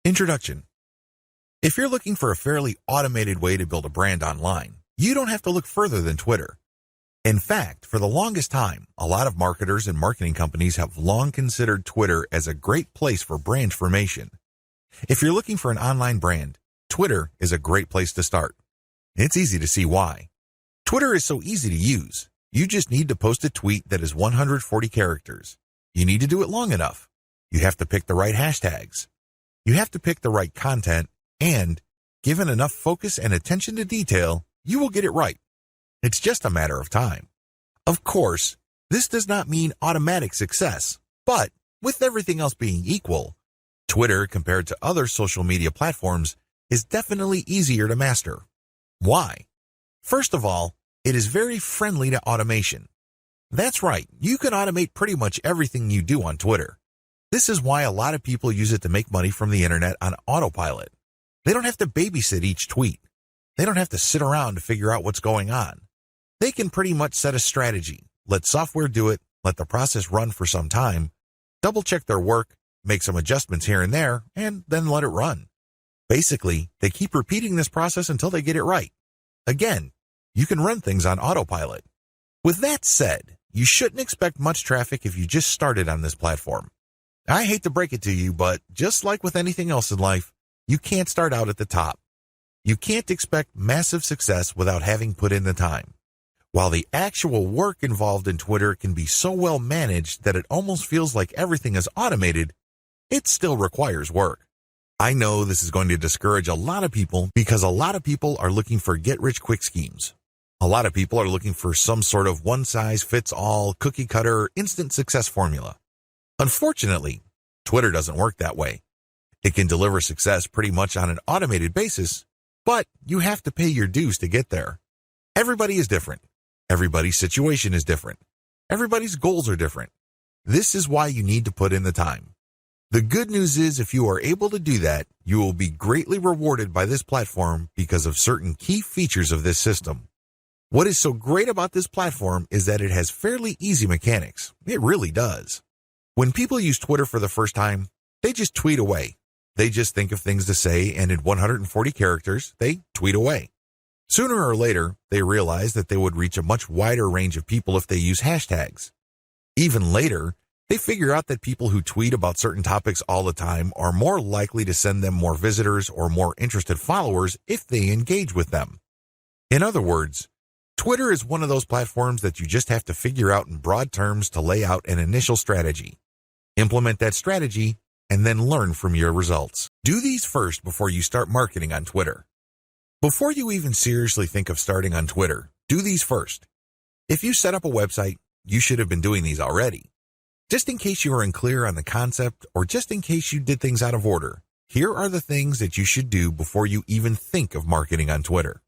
Introduction. If you're looking for a fairly automated way to build a brand online, you don't have to look further than Twitter. In fact, for the longest time, a lot of marketers and marketing companies have long considered Twitter as a great place for brand formation. If you're looking for an online brand, Twitter is a great place to start. It's easy to see why. Twitter is so easy to use. You just need to post a tweet that is 140 characters. You need to do it long enough. You have to pick the right hashtags. You have to pick the right content, and given enough focus and attention to detail, you will get it right. It's just a matter of time. Of course, this does not mean automatic success, but with everything else being equal, Twitter compared to other social media platforms is definitely easier to master. Why? First of all, it is very friendly to automation. That's right, you can automate pretty much everything you do on Twitter. This is why a lot of people use it to make money from the internet on autopilot. They don't have to babysit each tweet. They don't have to sit around to figure out what's going on. They can pretty much set a strategy, let software do it, let the process run for some time, double-check their work, make some adjustments here and there, and then let it run. Basically, they keep repeating this process until they get it right. Again, you can run things on autopilot. With that said, you shouldn't expect much traffic if you just started on this platform. I hate to break it to you, but just like with anything else in life, you can't start out at the top. You can't expect massive success without having put in the time. While the actual work involved in Twitter can be so well managed that it almost feels like everything is automated, it still requires work. I know this is going to discourage a lot of people because a lot of people are looking for get-rich-quick schemes. A lot of people are looking for some sort of one-size-fits-all, cookie-cutter, instant success formula. Unfortunately, Twitter doesn't work that way. It can deliver success pretty much on an automated basis, but you have to pay your dues to get there. Everybody is different. Everybody's situation is different. Everybody's goals are different. This is why you need to put in the time. The good news is if you are able to do that, you will be greatly rewarded by this platform because of certain key features of this system. What is so great about this platform is that it has fairly easy mechanics. It really does. When people use Twitter for the first time, they just tweet away. They just think of things to say, and in 140 characters, they tweet away. Sooner or later, they realize that they would reach a much wider range of people if they use hashtags. Even later, they figure out that people who tweet about certain topics all the time are more likely to send them more visitors or more interested followers if they engage with them. In other words, Twitter is one of those platforms that you just have to figure out in broad terms to lay out an initial strategy. Implement that strategy, and then learn from your results. Do these first before you start marketing on Twitter. Before you even seriously think of starting on Twitter, do these first. If you set up a website, you should have been doing these already. Just in case you are unclear on the concept or just in case you did things out of order, here are the things that you should do before you even think of marketing on Twitter.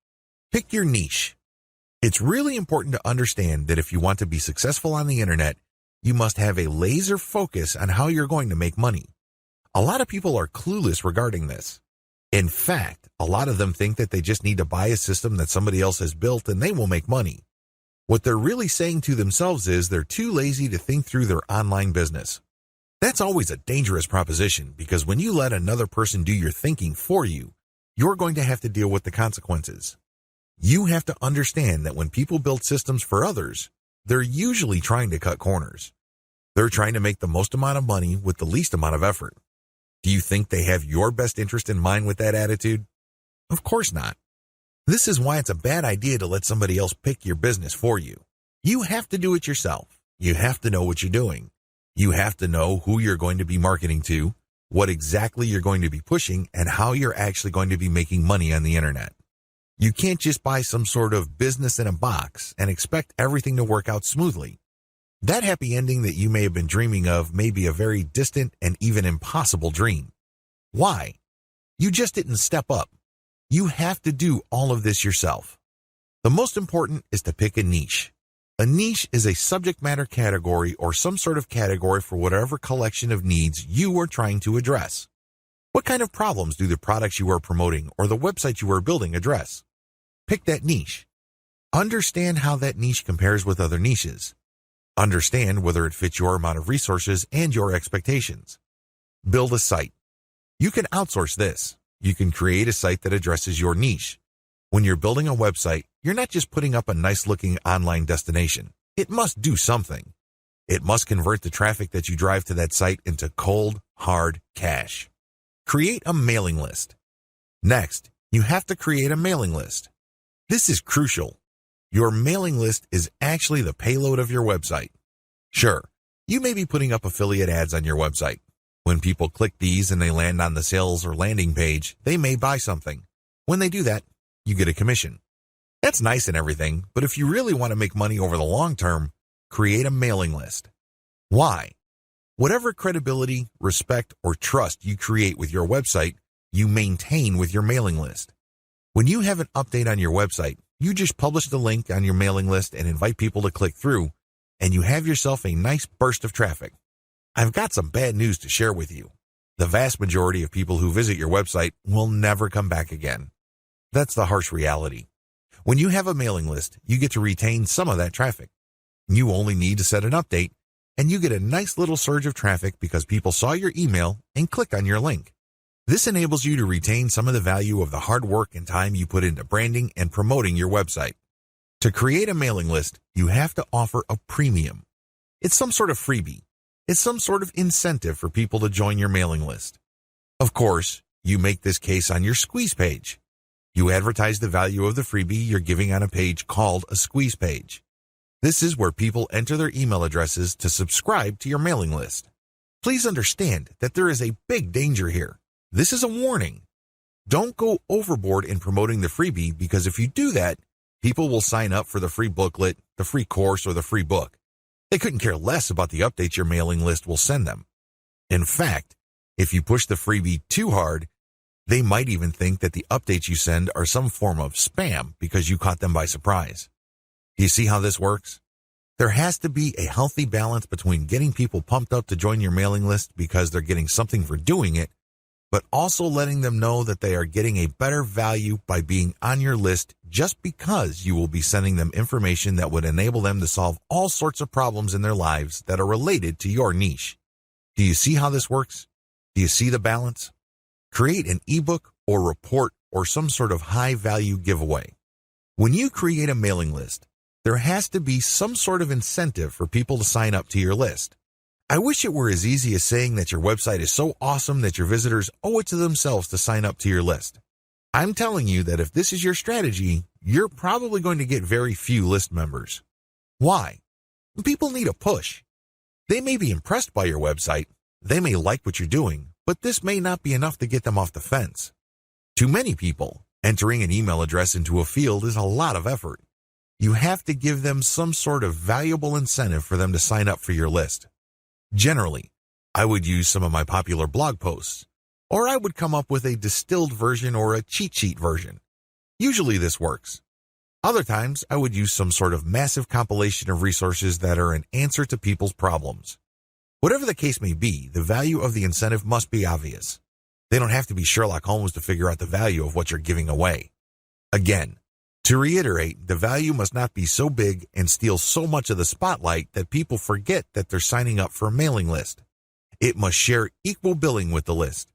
Pick your niche. It's really important to understand that if you want to be successful on the internet, you must have a laser focus on how you're going to make money. A lot of people are clueless regarding this. In fact, a lot of them think that they just need to buy a system that somebody else has built and they will make money. What they're really saying to themselves is they're too lazy to think through their online business. That's always a dangerous proposition because when you let another person do your thinking for you, you're going to have to deal with the consequences. You have to understand that when people build systems for others, they're usually trying to cut corners. They're trying to make the most amount of money with the least amount of effort. Do you think they have your best interest in mind with that attitude? Of course not. This is why it's a bad idea to let somebody else pick your business for you. You have to do it yourself. You have to know what you're doing. You have to know who you're going to be marketing to, what exactly you're going to be pushing, and how you're actually going to be making money on the internet. You can't just buy some sort of business in a box and expect everything to work out smoothly. That happy ending that you may have been dreaming of may be a very distant and even impossible dream. Why? You just didn't step up. You have to do all of this yourself. The most important is to pick a niche. A niche is a subject matter category or some sort of category for whatever collection of needs you are trying to address. What kind of problems do the products you are promoting or the website you are building address? Pick that niche. Understand how that niche compares with other niches. Understand whether it fits your amount of resources and your expectations. Build a site. You can outsource this. You can create a site that addresses your niche. When you're building a website, you're not just putting up a nice-looking online destination. It must do something. It must convert the traffic that you drive to that site into cold, hard cash. Create a mailing list. Next, you have to create a mailing list. This is crucial. Your mailing list is actually the payload of your website. Sure, you may be putting up affiliate ads on your website. When people click these and they land on the sales or landing page, they may buy something. When they do that, you get a commission. That's nice and everything, but if you really want to make money over the long term, create a mailing list. Why? Whatever credibility, respect, or trust you create with your website, you maintain with your mailing list. When you have an update on your website, you just publish the link on your mailing list and invite people to click through, and you have yourself a nice burst of traffic. I've got some bad news to share with you. The vast majority of people who visit your website will never come back again. That's the harsh reality. When you have a mailing list, you get to retain some of that traffic. You only need to set an update, and you get a nice little surge of traffic because people saw your email and clicked on your link. This enables you to retain some of the value of the hard work and time you put into branding and promoting your website. To create a mailing list, you have to offer a premium. It's some sort of freebie. It's some sort of incentive for people to join your mailing list. Of course, you make this case on your squeeze page. You advertise the value of the freebie you're giving on a page called a squeeze page. This is where people enter their email addresses to subscribe to your mailing list. Please understand that there is a big danger here. This is a warning. Don't go overboard in promoting the freebie because if you do that, people will sign up for the free booklet, the free course, or the free book. They couldn't care less about the updates your mailing list will send them. In fact, if you push the freebie too hard, they might even think that the updates you send are some form of spam because you caught them by surprise. Do you see how this works? There has to be a healthy balance between getting people pumped up to join your mailing list because they're getting something for doing it, but also letting them know that they are getting a better value by being on your list just because you will be sending them information that would enable them to solve all sorts of problems in their lives that are related to your niche. Do you see how this works? Do you see the balance? Create an ebook or report or some sort of high-value giveaway. When you create a mailing list, there has to be some sort of incentive for people to sign up to your list. I wish it were as easy as saying that your website is so awesome that your visitors owe it to themselves to sign up to your list. I'm telling you that if this is your strategy, you're probably going to get very few list members. Why? People need a push. They may be impressed by your website, they may like what you're doing, but this may not be enough to get them off the fence. To many people, entering an email address into a field is a lot of effort. You have to give them some sort of valuable incentive for them to sign up for your list. Generally, I would use some of my popular blog posts, or I would come up with a distilled version or a cheat sheet version. Usually this works. Other times, I would use some sort of massive compilation of resources that are an answer to people's problems. Whatever the case may be, the value of the incentive must be obvious. They don't have to be Sherlock Holmes to figure out the value of what you're giving away. Again, to reiterate, the value must not be so big and steal so much of the spotlight that people forget that they're signing up for a mailing list. It must share equal billing with the list.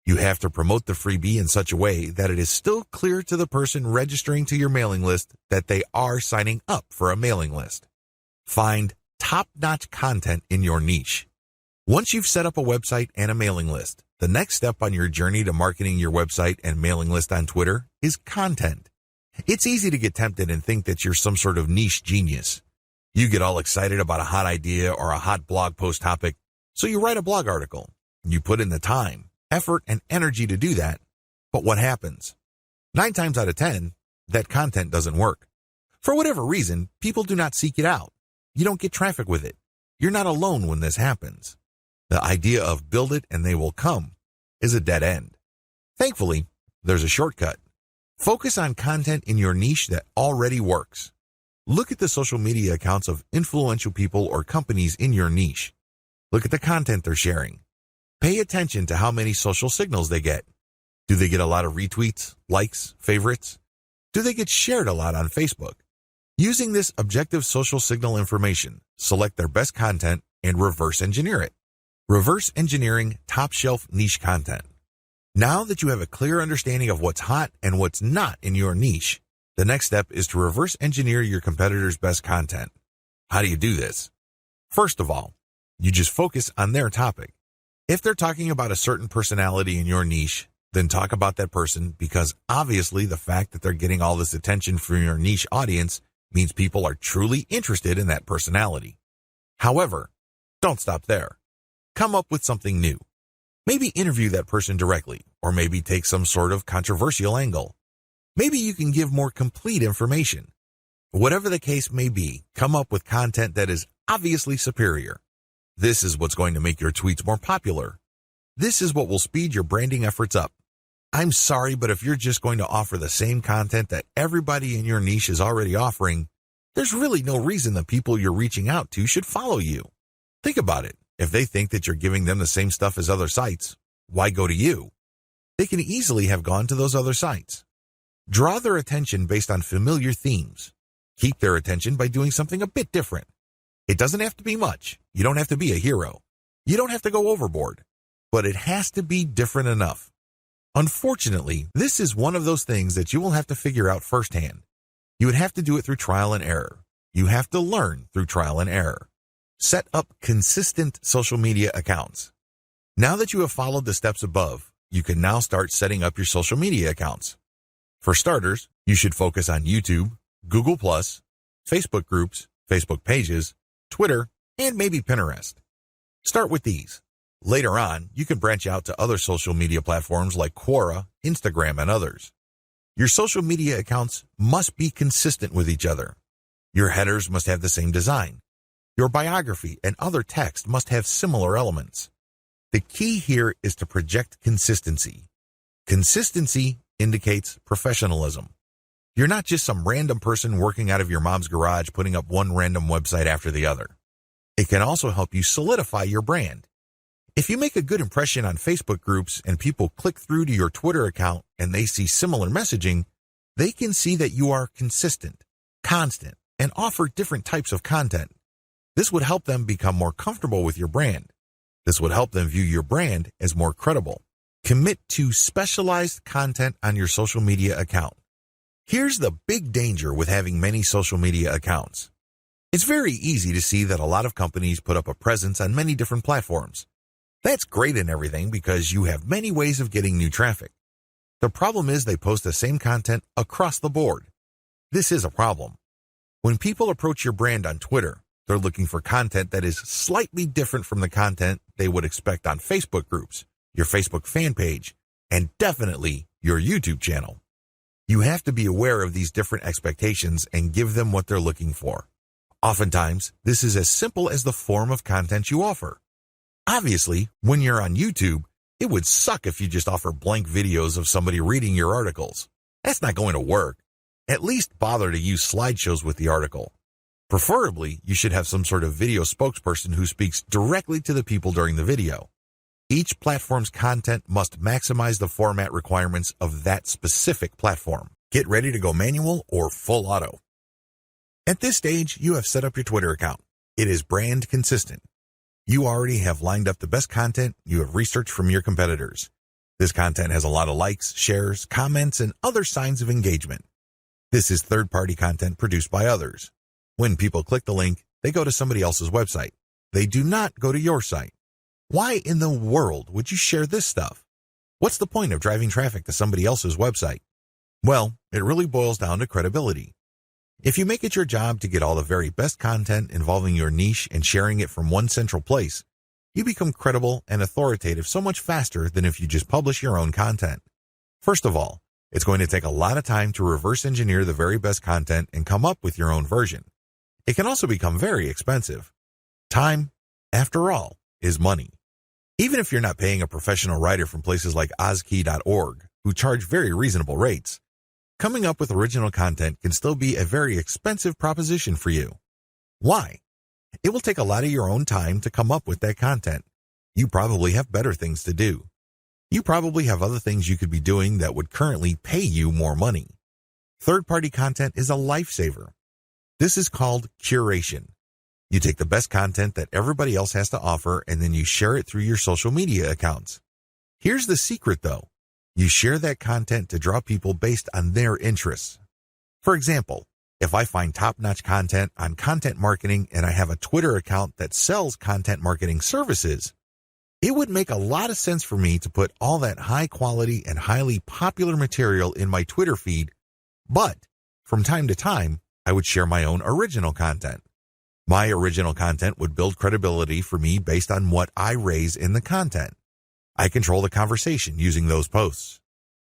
You have to promote the freebie in such a way that it is still clear to the person registering to your mailing list that they are signing up for a mailing list. Find top-notch content in your niche. Once you've set up a website and a mailing list, the next step on your journey to marketing your website and mailing list on Twitter is content. It's easy to get tempted and think that you're some sort of niche genius. You get all excited about a hot idea or a hot blog post topic, so you write a blog article. You put in the time, effort, and energy to do that. But what happens? 9 times out of 10, that content doesn't work. For whatever reason, people do not seek it out. You don't get traffic with it. You're not alone when this happens. The idea of build it and they will come is a dead end. Thankfully, there's a shortcut. Focus on content in your niche that already works. Look at the social media accounts of influential people or companies in your niche. Look at the content they're sharing. Pay attention to how many social signals they get. Do they get a lot of retweets, likes, favorites? Do they get shared a lot on Facebook? Using this objective social signal information, select their best content and reverse engineer it. Reverse engineering top-shelf niche content. Now that you have a clear understanding of what's hot and what's not in your niche, the next step is to reverse engineer your competitors' best content. How do you do this? First of all, you just focus on their topic. If they're talking about a certain personality in your niche, then talk about that person, because obviously the fact that they're getting all this attention from your niche audience means people are truly interested in that personality. However, don't stop there. Come up with something new. Maybe interview that person directly, or maybe take some sort of controversial angle. Maybe you can give more complete information. Whatever the case may be, come up with content that is obviously superior. This is what's going to make your tweets more popular. This is what will speed your branding efforts up. I'm sorry, but if you're just going to offer the same content that everybody in your niche is already offering, there's really no reason the people you're reaching out to should follow you. Think about it. If they think that you're giving them the same stuff as other sites, why go to you? They can easily have gone to those other sites. Draw their attention based on familiar themes. Keep their attention by doing something a bit different. It doesn't have to be much. You don't have to be a hero. You don't have to go overboard. But it has to be different enough. Unfortunately, this is one of those things that you will have to figure out firsthand. You would have to do it through trial and error. You have to learn through trial and error. Set up consistent social media accounts. Now that you have followed the steps above, you can now start setting up your social media accounts. For starters, you should focus on YouTube, Google+, Facebook groups, Facebook pages, Twitter, and maybe Pinterest. Start with these. Later on, you can branch out to other social media platforms like Quora, Instagram, and others. Your social media accounts must be consistent with each other. Your headers must have the same design. Your biography and other text must have similar elements. The key here is to project consistency. Consistency indicates professionalism. You're not just some random person working out of your mom's garage putting up one random website after the other. It can also help you solidify your brand. If you make a good impression on Facebook groups and people click through to your Twitter account and they see similar messaging, they can see that you are consistent, constant, and offer different types of content. This would help them become more comfortable with your brand. This would help them view your brand as more credible. Commit to specialized content on your social media account. Here's the big danger with having many social media accounts. It's very easy to see that a lot of companies put up a presence on many different platforms. That's great and everything because you have many ways of getting new traffic. The problem is they post the same content across the board. This is a problem. When people approach your brand on Twitter, they're looking for content that is slightly different from the content they would expect on Facebook groups, your Facebook fan page, and definitely your YouTube channel. You have to be aware of these different expectations and give them what they're looking for. Oftentimes, this is as simple as the form of content you offer. Obviously, when you're on YouTube, it would suck if you just offer blank videos of somebody reading your articles. That's not going to work. At least bother to use slideshows with the article. Preferably, you should have some sort of video spokesperson who speaks directly to the people during the video. Each platform's content must maximize the format requirements of that specific platform. Get ready to go manual or full auto. At this stage, you have set up your Twitter account. It is brand consistent. You already have lined up the best content you have researched from your competitors. This content has a lot of likes, shares, comments, and other signs of engagement. This is third-party content produced by others. When people click the link, they go to somebody else's website. They do not go to your site. Why in the world would you share this stuff? What's the point of driving traffic to somebody else's website? Well, it really boils down to credibility. If you make it your job to get all the very best content involving your niche and sharing it from one central place, you become credible and authoritative so much faster than if you just publish your own content. First of all, it's going to take a lot of time to reverse engineer the very best content and come up with your own version. It can also become very expensive. Time, after all, is money. Even if you're not paying a professional writer from places like ozkey.org, who charge very reasonable rates, coming up with original content can still be a very expensive proposition for you. Why? It will take a lot of your own time to come up with that content. You probably have better things to do. You probably have other things you could be doing that would currently pay you more money. Third-party content is a lifesaver. This is called curation. You take the best content that everybody else has to offer and then you share it through your social media accounts. Here's the secret though. You share that content to draw people based on their interests. For example, if I find top-notch content on content marketing and I have a Twitter account that sells content marketing services, it would make a lot of sense for me to put all that high-quality and highly popular material in my Twitter feed, but from time to time, I would share my own original content. My original content would build credibility for me based on what I raise in the content. I control the conversation using those posts.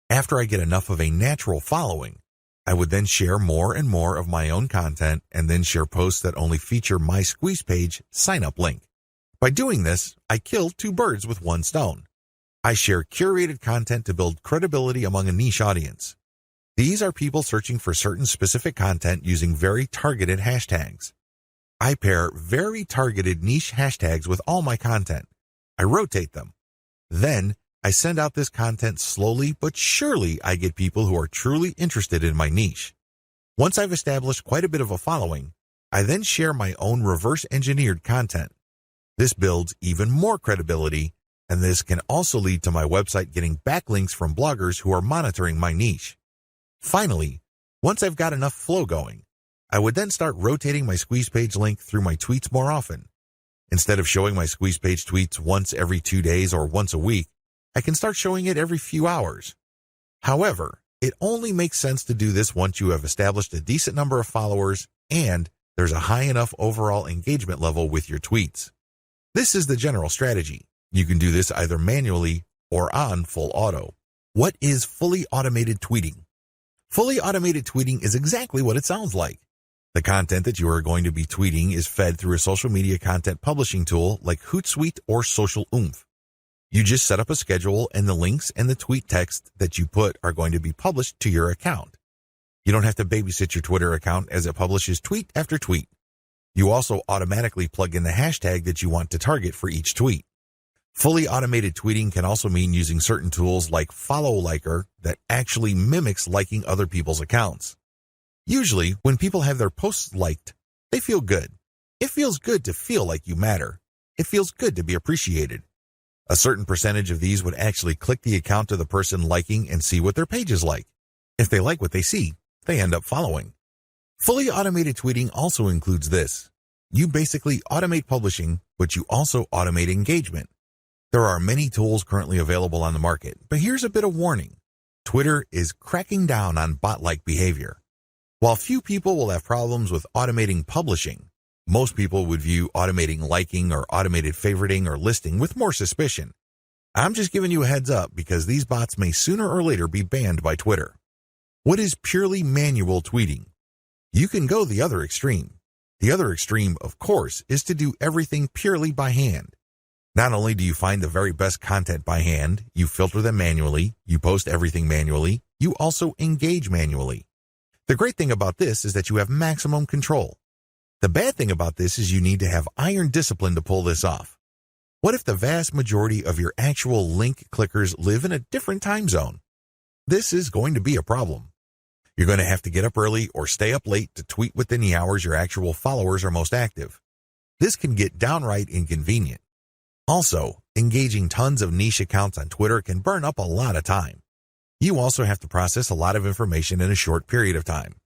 After I get enough of a natural following, I would then share more and more of my own content and then share posts that only feature my squeeze page sign-up link. By doing this, I kill two birds with one stone. I share curated content to build credibility among a niche audience. These are people searching for certain specific content using very targeted hashtags. I pair very targeted niche hashtags with all my content. I rotate them. Then, I send out this content slowly but surely. I get people who are truly interested in my niche. Once I've established quite a bit of a following, I then share my own reverse-engineered content. This builds even more credibility, and this can also lead to my website getting backlinks from bloggers who are monitoring my niche. Finally, once I've got enough flow going, I would then start rotating my squeeze page link through my tweets more often. Instead of showing my squeeze page tweets once every 2 days or once a week, I can start showing it every few hours. However, it only makes sense to do this once you have established a decent number of followers and there's a high enough overall engagement level with your tweets. This is the general strategy. You can do this either manually or on full auto. What is fully automated tweeting? Fully automated tweeting is exactly what it sounds like. The content that you are going to be tweeting is fed through a social media content publishing tool like Hootsuite or Social Oomph. You just set up a schedule and the links and the tweet text that you put are going to be published to your account. You don't have to babysit your Twitter account as it publishes tweet after tweet. You also automatically plug in the hashtag that you want to target for each tweet. Fully automated tweeting can also mean using certain tools like Follow Liker that actually mimics liking other people's accounts. Usually, when people have their posts liked, they feel good. It feels good to feel like you matter. It feels good to be appreciated. A certain percentage of these would actually click the account of the person liking and see what their page is like. If they like what they see, they end up following. Fully automated tweeting also includes this. You basically automate publishing, but you also automate engagement. There are many tools currently available on the market, but here's a bit of warning. Twitter is cracking down on bot-like behavior. While few people will have problems with automating publishing, most people would view automating liking or automated favoriting or listing with more suspicion. I'm just giving you a heads up because these bots may sooner or later be banned by Twitter. What is purely manual tweeting? You can go the other extreme. The other extreme, of course, is to do everything purely by hand. Not only do you find the very best content by hand, you filter them manually, you post everything manually, you also engage manually. The great thing about this is that you have maximum control. The bad thing about this is you need to have iron discipline to pull this off. What if the vast majority of your actual link clickers live in a different time zone? This is going to be a problem. You're going to have to get up early or stay up late to tweet within the hours your actual followers are most active. This can get downright inconvenient. Also, engaging tons of niche accounts on Twitter can burn up a lot of time. You also have to process a lot of information in a short period of time.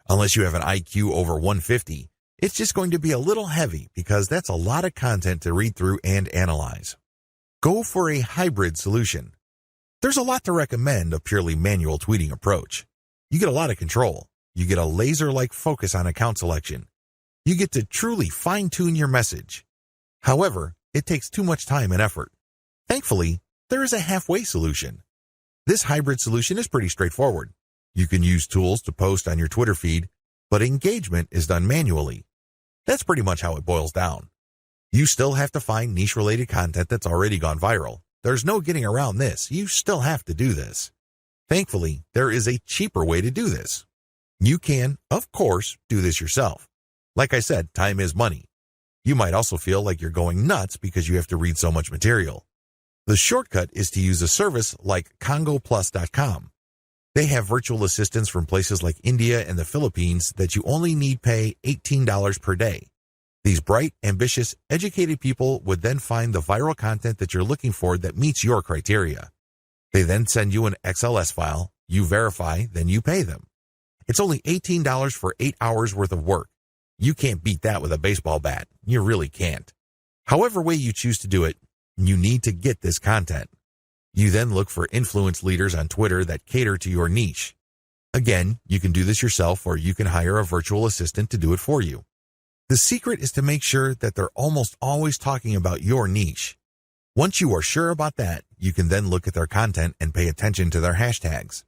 Unless you have an IQ over 150, it's just going to be a little heavy because that's a lot of content to read through and analyze. Go for a hybrid solution. There's a lot to recommend a purely manual tweeting approach. You get a lot of control. You get a laser-like focus on account selection. You get to truly fine-tune your message. However, it takes too much time and effort. Thankfully, there is a halfway solution. This hybrid solution is pretty straightforward. You can use tools to post on your Twitter feed, but engagement is done manually. That's pretty much how it boils down. You still have to find niche-related content that's already gone viral. There's no getting around this. You still have to do this. Thankfully, there is a cheaper way to do this. You can, of course, do this yourself. Like I said, time is money. You might also feel like you're going nuts because you have to read so much material. The shortcut is to use a service like congoplus.com. They have virtual assistants from places like India and the Philippines that you only need pay $18 per day. These bright, ambitious, educated people would then find the viral content that you're looking for that meets your criteria. They then send you an XLS file, you verify, then you pay them. It's only $18 for 8 hours worth of work. You can't beat that with a baseball bat. You really can't. However way you choose to do it, you need to get this content. You then look for influence leaders on Twitter that cater to your niche. Again, you can do this yourself or you can hire a virtual assistant to do it for you. The secret is to make sure that they're almost always talking about your niche. Once you are sure about that, you can then look at their content and pay attention to their hashtags.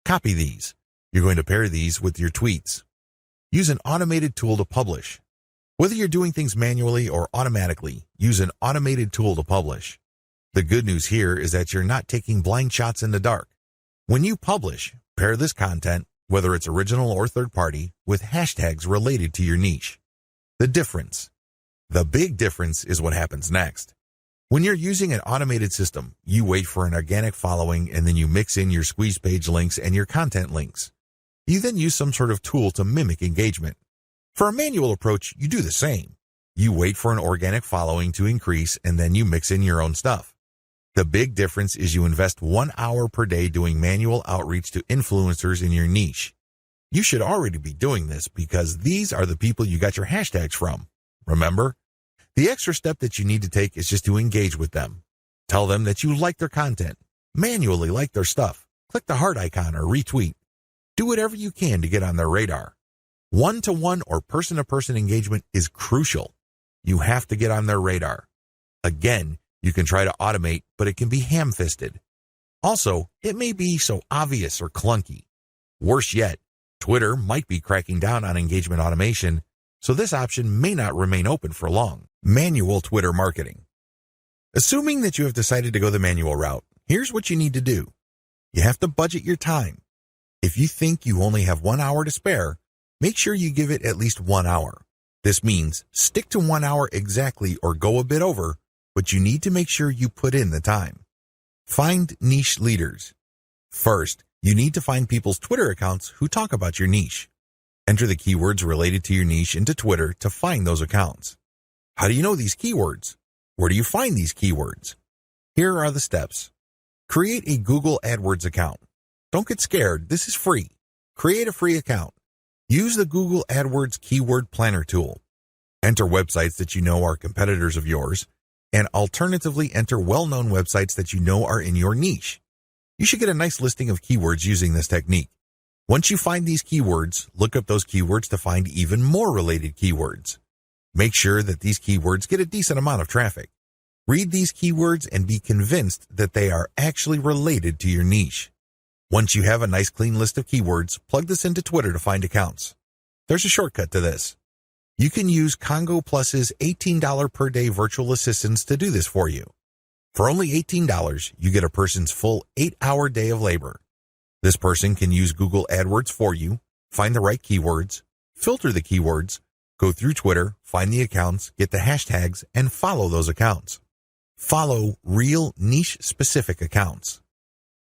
Copy these. You're going to pair these with your tweets. Use an automated tool to publish. Whether you're doing things manually or automatically, use an automated tool to publish. The good news here is that you're not taking blind shots in the dark. When you publish, pair this content, whether it's original or third-party, with hashtags related to your niche. The difference. The big difference is what happens next. When you're using an automated system, you wait for an organic following and then you mix in your squeeze page links and your content links. You then use some sort of tool to mimic engagement. For a manual approach, you do the same. You wait for an organic following to increase and then you mix in your own stuff. The big difference is you invest 1 hour per day doing manual outreach to influencers in your niche. You should already be doing this because these are the people you got your hashtags from. Remember? The extra step that you need to take is just to engage with them. Tell them that you like their content. Manually like their stuff. Click the heart icon or retweet. Do whatever you can to get on their radar. One-to-one or person-to-person engagement is crucial. You have to get on their radar. Again, you can try to automate, but it can be ham-fisted. Also, it may be so obvious or clunky. Worse yet, Twitter might be cracking down on engagement automation, so this option may not remain open for long. Manual Twitter marketing. Assuming that you have decided to go the manual route, here's what you need to do. You have to budget your time. If you think you only have 1 hour to spare, make sure you give it at least 1 hour. This means stick to 1 hour exactly or go a bit over, but you need to make sure you put in the time. Find niche leaders. First, you need to find people's Twitter accounts who talk about your niche. Enter the keywords related to your niche into Twitter to find those accounts. How do you know these keywords? Where do you find these keywords? Here are the steps. Create a Google AdWords account. Don't get scared, this is free. Create a free account. Use the Google AdWords Keyword Planner tool. Enter websites that you know are competitors of yours, and alternatively enter well-known websites that you know are in your niche. You should get a nice listing of keywords using this technique. Once you find these keywords, look up those keywords to find even more related keywords. Make sure that these keywords get a decent amount of traffic. Read these keywords and be convinced that they are actually related to your niche. Once you have a nice clean list of keywords, plug this into Twitter to find accounts. There's a shortcut to this. You can use Congo Plus's $18 per day virtual assistants to do this for you. For only $18, you get a person's full 8-hour day of labor. This person can use Google AdWords for you, find the right keywords, filter the keywords, go through Twitter, find the accounts, get the hashtags, and follow those accounts. Follow real niche-specific accounts.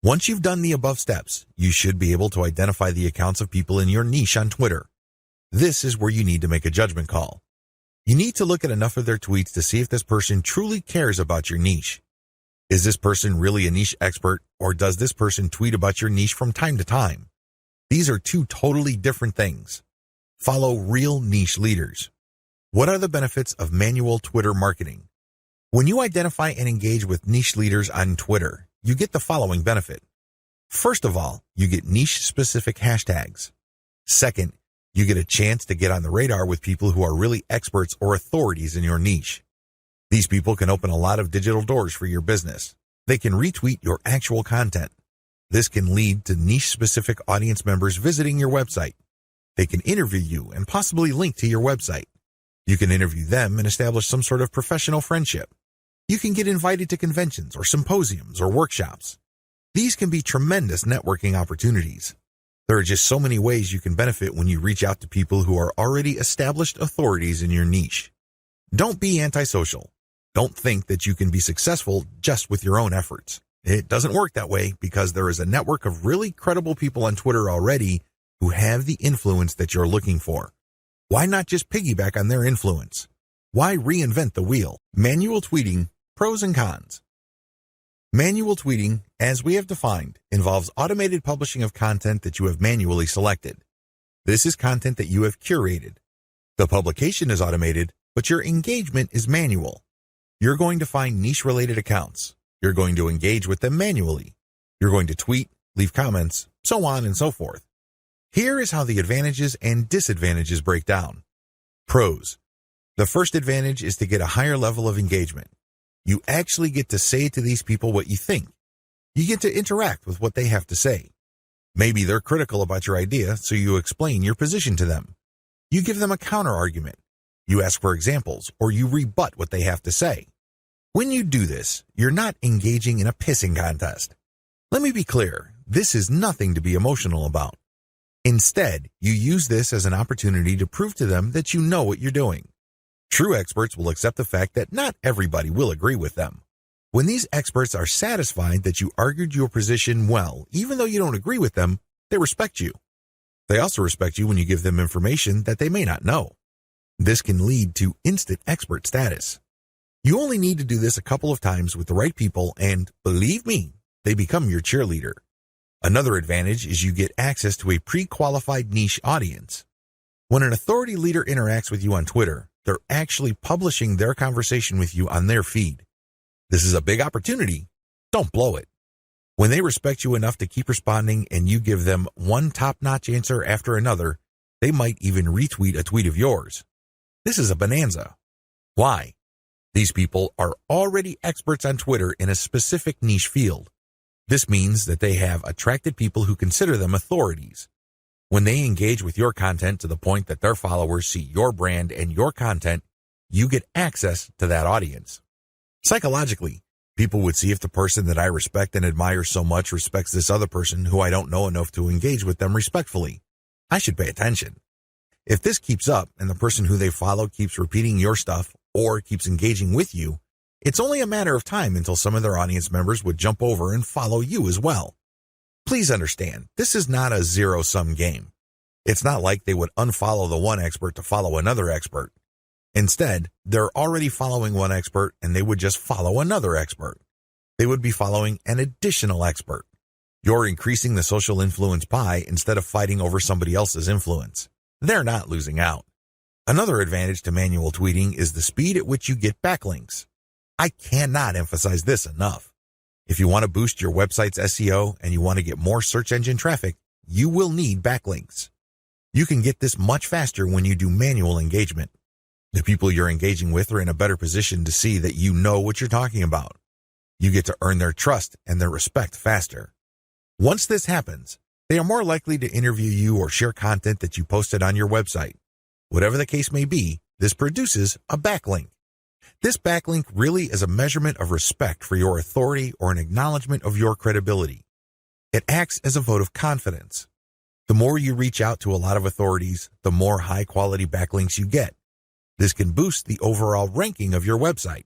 Once you've done the above steps, you should be able to identify the accounts of people in your niche on Twitter. This is where you need to make a judgment call. You need to look at enough of their tweets to see if this person truly cares about your niche. Is this person really a niche expert, or does this person tweet about your niche from time to time? These are two totally different things. Follow real niche leaders. What are the benefits of manual Twitter marketing? When you identify and engage with niche leaders on Twitter, you get the following benefit. First of all, you get niche-specific hashtags. Second, you get a chance to get on the radar with people who are really experts or authorities in your niche. These people can open a lot of digital doors for your business. They can retweet your actual content. This can lead to niche-specific audience members visiting your website. They can interview you and possibly link to your website. You can interview them and establish some sort of professional friendship. You can get invited to conventions or symposiums or workshops. These can be tremendous networking opportunities. There are just so many ways you can benefit when you reach out to people who are already established authorities in your niche. Don't be antisocial. Don't think that you can be successful just with your own efforts. It doesn't work that way because there is a network of really credible people on Twitter already who have the influence that you're looking for. Why not just piggyback on their influence? Why reinvent the wheel? Manual tweeting, pros and cons. Manual tweeting, as we have defined, involves automated publishing of content that you have manually selected. This is content that you have curated. The publication is automated, but your engagement is manual. You're going to find niche-related accounts. You're going to engage with them manually. You're going to tweet, leave comments, so on and so forth. Here is how the advantages and disadvantages break down. Pros. The first advantage is to get a higher level of engagement. You actually get to say to these people what you think. You get to interact with what they have to say. Maybe they're critical about your idea, so you explain your position to them. You give them a counter-argument. You ask for examples, or you rebut what they have to say. When you do this, you're not engaging in a pissing contest. Let me be clear, this is nothing to be emotional about. Instead, you use this as an opportunity to prove to them that you know what you're doing. True experts will accept the fact that not everybody will agree with them. When these experts are satisfied that you argued your position well, even though you don't agree with them, they respect you. They also respect you when you give them information that they may not know. This can lead to instant expert status. You only need to do this a couple of times with the right people and, believe me, they become your cheerleader. Another advantage is you get access to a pre-qualified niche audience. When an authority leader interacts with you on Twitter, they're actually publishing their conversation with you on their feed. This is a big opportunity. Don't blow it. When they respect you enough to keep responding and you give them one top-notch answer after another, they might even retweet a tweet of yours. This is a bonanza. Why? These people are already experts on Twitter in a specific niche field. This means that they have attracted people who consider them authorities. When they engage with your content to the point that their followers see your brand and your content, you get access to that audience. Psychologically, people would see if the person that I respect and admire so much respects this other person who I don't know enough to engage with them respectfully. I should pay attention. If this keeps up and the person who they follow keeps repeating your stuff or keeps engaging with you, it's only a matter of time until some of their audience members would jump over and follow you as well. Please understand, this is not a zero-sum game. It's not like they would unfollow the one expert to follow another expert. Instead, they're already following one expert and they would just follow another expert. They would be following an additional expert. You're increasing the social influence pie instead of fighting over somebody else's influence. They're not losing out. Another advantage to manual tweeting is the speed at which you get backlinks. I cannot emphasize this enough. If you want to boost your website's SEO and you want to get more search engine traffic, you will need backlinks. You can get this much faster when you do manual engagement. The people you're engaging with are in a better position to see that you know what you're talking about. You get to earn their trust and their respect faster. Once this happens, they are more likely to interview you or share content that you posted on your website. Whatever the case may be, this produces a backlink. This backlink really is a measurement of respect for your authority or an acknowledgement of your credibility. It acts as a vote of confidence. The more you reach out to a lot of authorities, the more high-quality backlinks you get. This can boost the overall ranking of your website.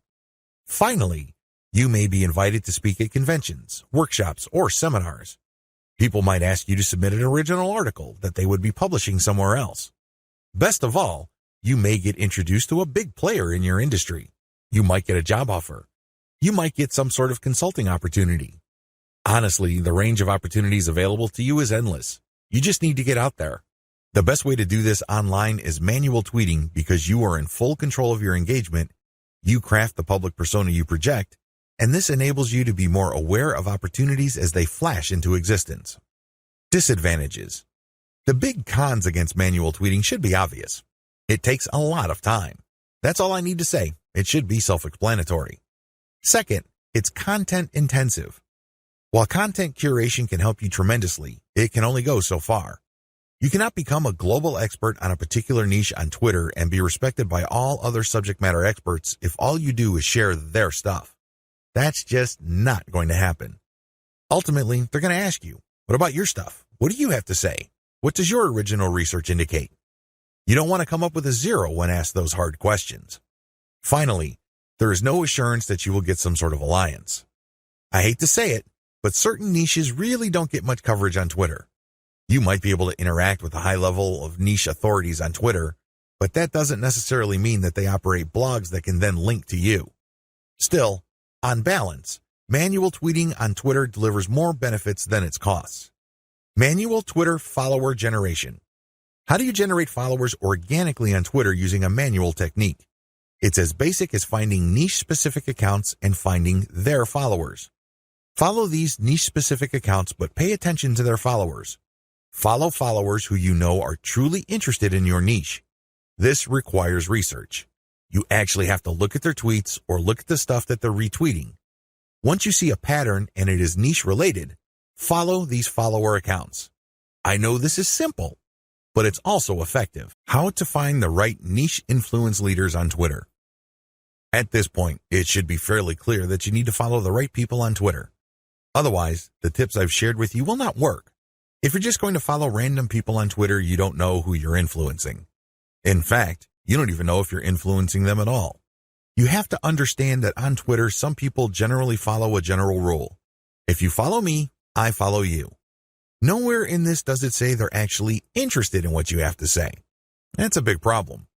Finally, you may be invited to speak at conventions, workshops, or seminars. People might ask you to submit an original article that they would be publishing somewhere else. Best of all, you may get introduced to a big player in your industry. You might get a job offer. You might get some sort of consulting opportunity. Honestly, the range of opportunities available to you is endless. You just need to get out there. The best way to do this online is manual tweeting because you are in full control of your engagement. You craft the public persona you project, and this enables you to be more aware of opportunities as they flash into existence. Disadvantages. The big cons against manual tweeting should be obvious. It takes a lot of time. That's all I need to say. It should be self-explanatory. Second, it's content intensive. While content curation can help you tremendously, it can only go so far. You cannot become a global expert on a particular niche on Twitter and be respected by all other subject matter experts if all you do is share their stuff. That's just not going to happen. Ultimately, they're going to ask you, what about your stuff? What do you have to say? What does your original research indicate? You don't want to come up with a zero when asked those hard questions. Finally, there is no assurance that you will get some sort of alliance. I hate to say it, but certain niches really don't get much coverage on Twitter. You might be able to interact with a high level of niche authorities on Twitter, but that doesn't necessarily mean that they operate blogs that can then link to you. Still, on balance, Manual tweeting on Twitter delivers more benefits than its costs. Manual Twitter follower generation. How do you generate followers organically on Twitter using a manual technique? It's as basic as finding niche-specific accounts and finding their followers. Follow these niche-specific accounts, but pay attention to their followers. Follow followers who you know are truly interested in your niche. This requires research. You actually have to look at their tweets or look at the stuff that they're retweeting. Once you see a pattern and it is niche-related, follow these follower accounts. I know this is simple, but it's also effective. How to find the right niche influence leaders on Twitter. At this point, it should be fairly clear that you need to follow the right people on Twitter. Otherwise, the tips I've shared with you will not work. If you're just going to follow random people on Twitter, you don't know who you're influencing. In fact, you don't even know if you're influencing them at all. You have to understand that on Twitter, some people generally follow a general rule. If you follow me, I follow you. Nowhere in this does it say they're actually interested in what you have to say. That's a big problem.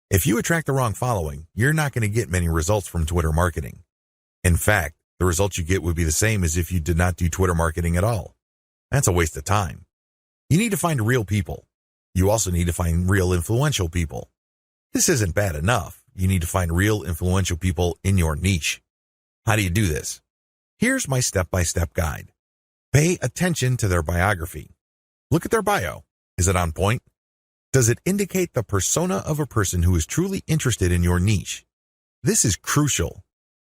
If you attract the wrong following, you're not going to get many results from Twitter marketing. In fact, the results you get would be the same as if you did not do Twitter marketing at all. That's a waste of time. You need to find real people. You also need to find real influential people. This isn't bad enough. You need to find real influential people in your niche. How do you do this? Here's my step-by-step guide. Pay attention to their biography. Look at their bio. Is it on point? Does it indicate the persona of a person who is truly interested in your niche? This is crucial.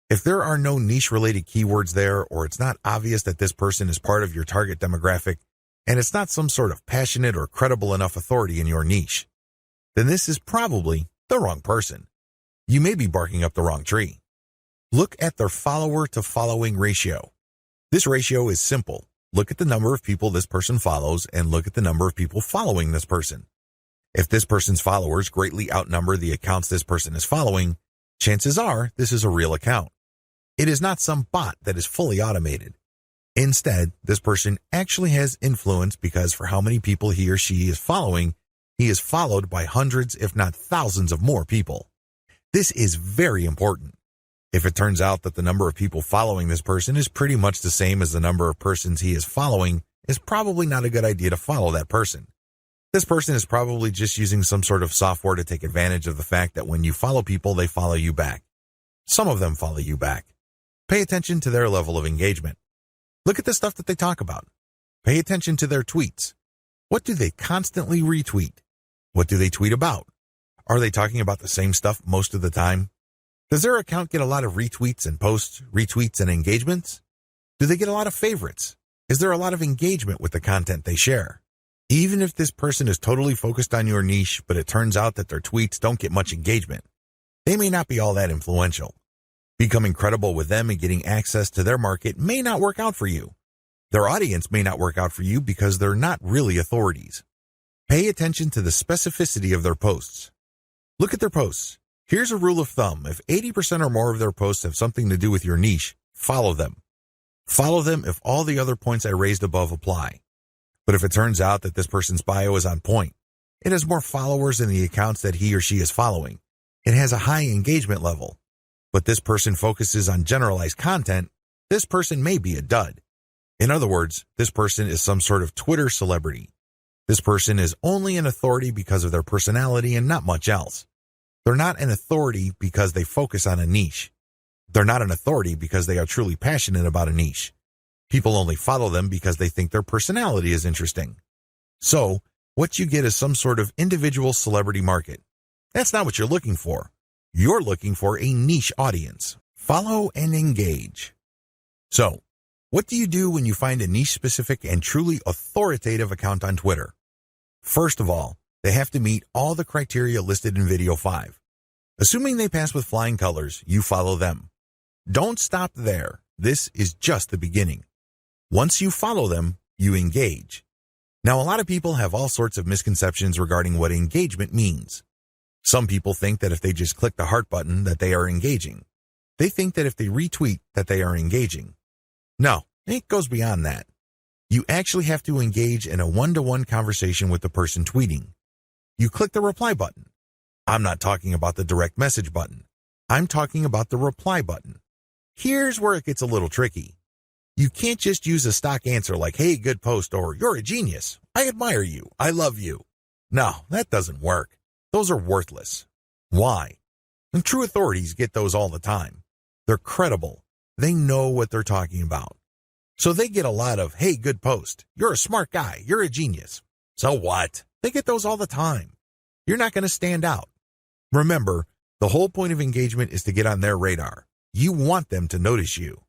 If there are no niche-related keywords there, or it's not obvious that this person is part of your target demographic, and it's not some sort of passionate or credible enough authority in your niche, then this is probably the wrong person. You may be barking up the wrong tree. Look at their follower-to-following ratio. This ratio is simple. Look at the number of people this person follows and look at the number of people following this person. If this person's followers greatly outnumber the accounts this person is following, chances are this is a real account. It is not some bot that is fully automated. Instead, this person actually has influence because for how many people he or she is following, he is followed by hundreds, if not thousands of more people. This is very important. If it turns out that the number of people following this person is pretty much the same as the number of persons he is following, it's probably not a good idea to follow that person. This person is probably just using some sort of software to take advantage of the fact that when you follow people, they follow you back. Some of them follow you back. Pay attention to their level of engagement. Look at the stuff that they talk about. Pay attention to their tweets. What do they constantly retweet? What do they tweet about? Are they talking about the same stuff most of the time? Does their account get a lot of retweets and posts, retweets and engagements? Do they get a lot of favorites? Is there a lot of engagement with the content they share? Even if this person is totally focused on your niche, but it turns out that their tweets don't get much engagement, they may not be all that influential. Becoming credible with them and getting access to their market may not work out for you. Their audience may not work out for you because they're not really authorities. Pay attention to the specificity of their posts. Look at their posts. Here's a rule of thumb. If 80% or more of their posts have something to do with your niche, follow them. Follow them if all the other points I raised above apply. But if it turns out that this person's bio is on point, it has more followers than the accounts that he or she is following, it has a high engagement level, but this person focuses on generalized content, this person may be a dud. In other words, this person is some sort of Twitter celebrity. This person is only an authority because of their personality and not much else. They're not an authority because they focus on a niche. They're not an authority because they are truly passionate about a niche. People only follow them because they think their personality is interesting. So, what you get is some sort of individual celebrity market. That's not what you're looking for. You're looking for a niche audience. Follow and engage. So, what do you do when you find a niche-specific and truly authoritative account on Twitter? First of all, they have to meet all the criteria listed in video 5. Assuming they pass with flying colors, you follow them. Don't stop there. This is just the beginning. Once you follow them, you engage. Now, a lot of people have all sorts of misconceptions regarding what engagement means. Some people think that if they just click the heart button that they are engaging. They think that if they retweet that they are engaging. No, it goes beyond that. You actually have to engage in a one-to-one conversation with the person tweeting. You click the reply button. I'm not talking about the direct message button. I'm talking about the reply button. Here's where it gets a little tricky. You can't just use a stock answer like, hey, good post, or you're a genius. I admire you. I love you. No, that doesn't work. Those are worthless. Why? And true authorities get those all the time. They're credible. They know what they're talking about. So they get a lot of, hey, good post. You're a smart guy. You're a genius. So what? They get those all the time. You're not going to stand out. Remember, the whole point of engagement is to get on their radar. You want them to notice you.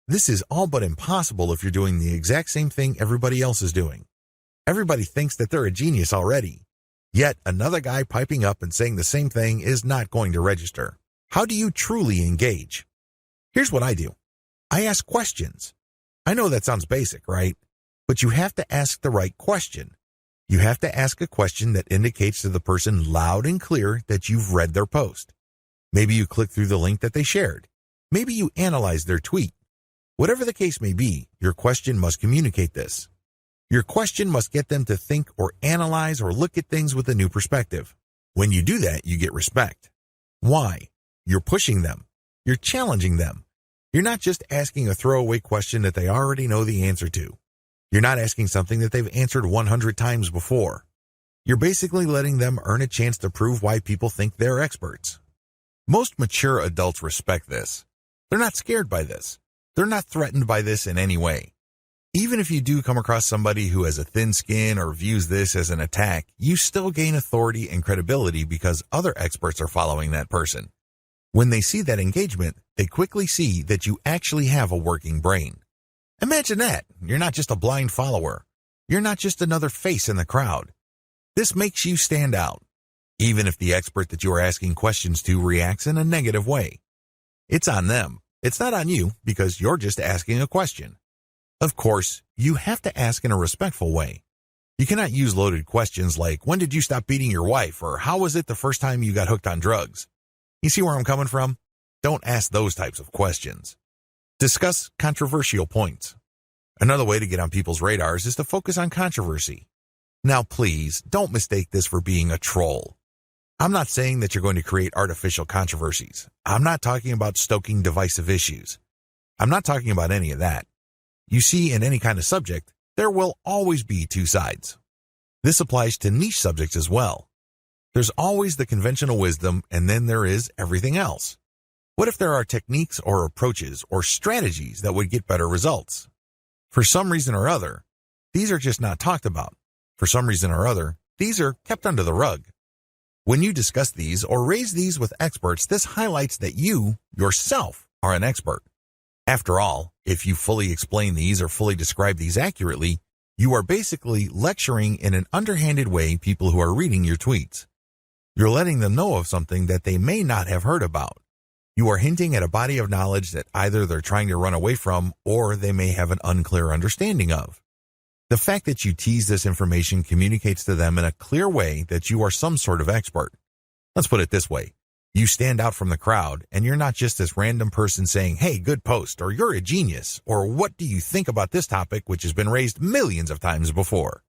This is all but impossible if you're doing the exact same thing everybody else is doing. Everybody thinks that they're a genius already. Yet another guy piping up and saying the same thing is not going to register. How do you truly engage? Here's what I do. I ask questions. I know that sounds basic, right? But you have to ask the right question. You have to ask a question that indicates to the person loud and clear that you've read their post. Maybe you click through the link that they shared. Maybe you analyze their tweet. Whatever the case may be, your question must communicate this. Your question must get them to think or analyze or look at things with a new perspective. When you do that, you get respect. Why? You're pushing them. You're challenging them. You're not just asking a throwaway question that they already know the answer to. You're not asking something that they've answered 100 times before. You're basically letting them earn a chance to prove why people think they're experts. Most mature adults respect this. They're not scared by this. They're not threatened by this in any way. Even if you do come across somebody who has a thin skin or views this as an attack, you still gain authority and credibility because other experts are following that person. When they see that engagement, they quickly see that you actually have a working brain. Imagine that. You're not just a blind follower. You're not just another face in the crowd. This makes you stand out, even if the expert that you are asking questions to reacts in a negative way. It's on them. It's not on you because you're just asking a question. Of course, you have to ask in a respectful way. You cannot use loaded questions like, when did you stop beating your wife? Or how was it the first time you got hooked on drugs? You see where I'm coming from? Don't ask those types of questions. Discuss controversial points. Another way to get on people's radars is to focus on controversy. Now, please, don't mistake this for being a troll. I'm not saying that you're going to create artificial controversies. I'm not talking about stoking divisive issues. I'm not talking about any of that. You see, in any kind of subject, there will always be two sides. This applies to niche subjects as well. There's always the conventional wisdom, and then there is everything else. What if there are techniques or approaches or strategies that would get better results? For some reason or other, these are just not talked about. For some reason or other, these are kept under the rug. When you discuss these or raise these with experts, this highlights that you, yourself, are an expert. After all, if you fully explain these or fully describe these accurately, you are basically lecturing in an underhanded way people who are reading your tweets. You're letting them know of something that they may not have heard about. You are hinting at a body of knowledge that either they're trying to run away from or they may have an unclear understanding of. The fact that you tease this information communicates to them in a clear way that you are some sort of expert. Let's put it this way. You stand out from the crowd, and you're not just this random person saying, hey, good post, or you're a genius, or what do you think about this topic, which has been raised millions of times before.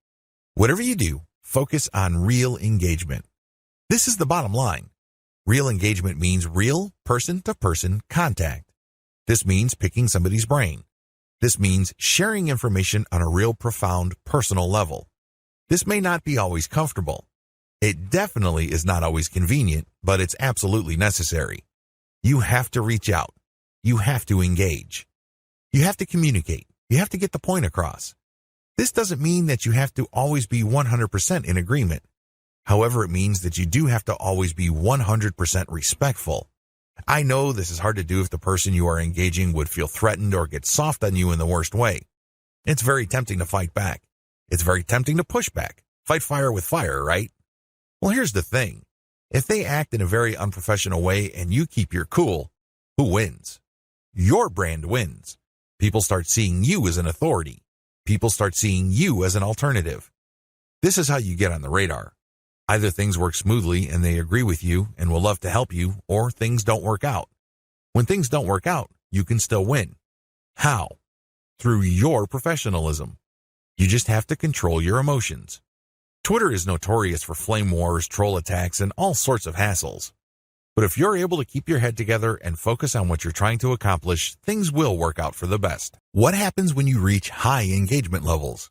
Whatever you do, focus on real engagement. This is the bottom line. Real engagement means real person-to-person contact. This means picking somebody's brain. This means sharing information on a real profound personal level. This may not be always comfortable. It definitely is not always convenient, but it's absolutely necessary. You have to reach out. You have to engage. You have to communicate. You have to get the point across. This doesn't mean that you have to always be 100% in agreement. However, it means that you do have to always be 100% respectful. I know this is hard to do if the person you are engaging would feel threatened or get soft on you in the worst way. It's very tempting to fight back. It's very tempting to push back. Fight fire with fire, right? Well, here's the thing. If they act in a very unprofessional way and you keep your cool, who wins? Your brand wins. People start seeing you as an authority. People start seeing you as an alternative. This is how you get on the radar. Either things work smoothly and they agree with you and will love to help you, or things don't work out. When things don't work out, you can still win. How? Through your professionalism. You just have to control your emotions. Twitter is notorious for flame wars, troll attacks, and all sorts of hassles. But if you're able to keep your head together and focus on what you're trying to accomplish, things will work out for the best. What happens when you reach high engagement levels?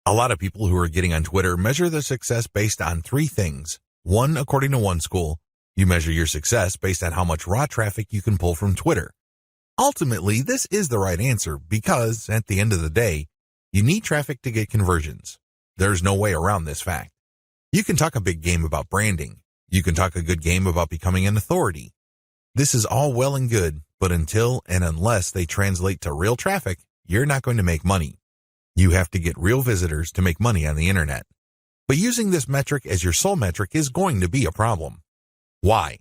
A lot of people who are getting on Twitter measure their success based on three things. One, according to one school, you measure your success based on how much raw traffic you can pull from Twitter. Ultimately, this is the right answer because, at the end of the day, you need traffic to get conversions. There's no way around this fact. You can talk a big game about branding. You can talk a good game about becoming an authority. This is all well and good, but until and unless they translate to real traffic, you're not going to make money. You have to get real visitors to make money on the internet. But using this metric as your sole metric is going to be a problem. Why?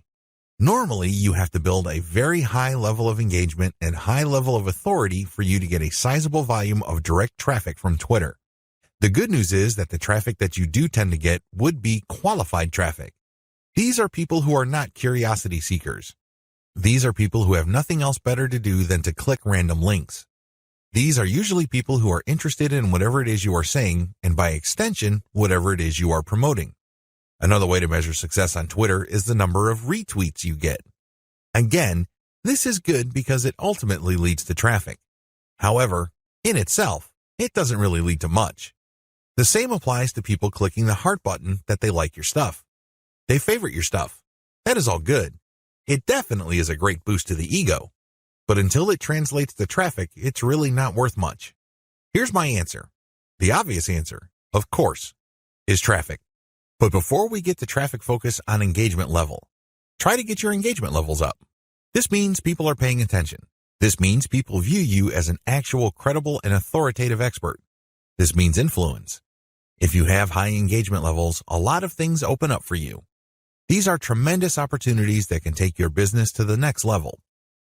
Normally, you have to build a very high level of engagement and high level of authority for you to get a sizable volume of direct traffic from Twitter. The good news is that the traffic that you do tend to get would be qualified traffic. These are people who are not curiosity seekers. These are people who have nothing else better to do than to click random links. These are usually people who are interested in whatever it is you are saying, and by extension, whatever it is you are promoting. Another way to measure success on Twitter is the number of retweets you get. Again, this is good because it ultimately leads to traffic. However, in itself, it doesn't really lead to much. The same applies to people clicking the heart button that they like your stuff. They favorite your stuff. That is all good. It definitely is a great boost to the ego. But until it translates to traffic, it's really not worth much. Here's my answer. The obvious answer, of course, is traffic. But before we get to traffic, focus on engagement level. Try to get your engagement levels up. This means people are paying attention. This means people view you as an actual credible and authoritative expert. This means influence. If you have high engagement levels, a lot of things open up for you. These are tremendous opportunities that can take your business to the next level.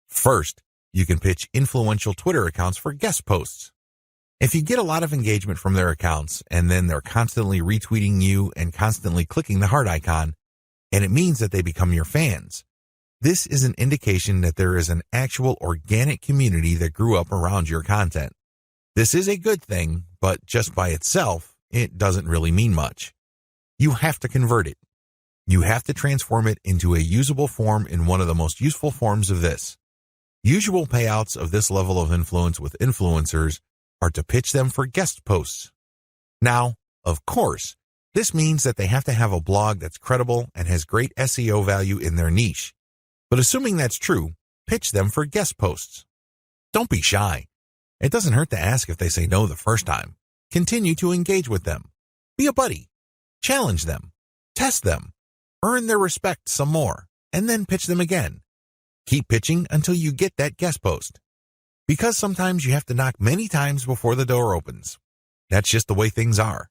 First, you can pitch influential Twitter accounts for guest posts. If you get a lot of engagement from their accounts and then they're constantly retweeting you and constantly clicking the heart icon, and it means that they become your fans, this is an indication that there is an actual organic community that grew up around your content. This is a good thing, but just by itself, it doesn't really mean much. You have to convert it. You have to transform it into a usable form in one of the most useful forms of this. Usual payouts of this level of influence with influencers are to pitch them for guest posts. Now, of course, this means that they have to have a blog that's credible and has great SEO value in their niche. But assuming that's true, pitch them for guest posts. Don't be shy. It doesn't hurt to ask if they say no the first time. Continue to engage with them. Be a buddy. Challenge them. Test them. Earn their respect some more, and then pitch them again. Keep pitching until you get that guest post. Because sometimes you have to knock many times before the door opens. That's just the way things are.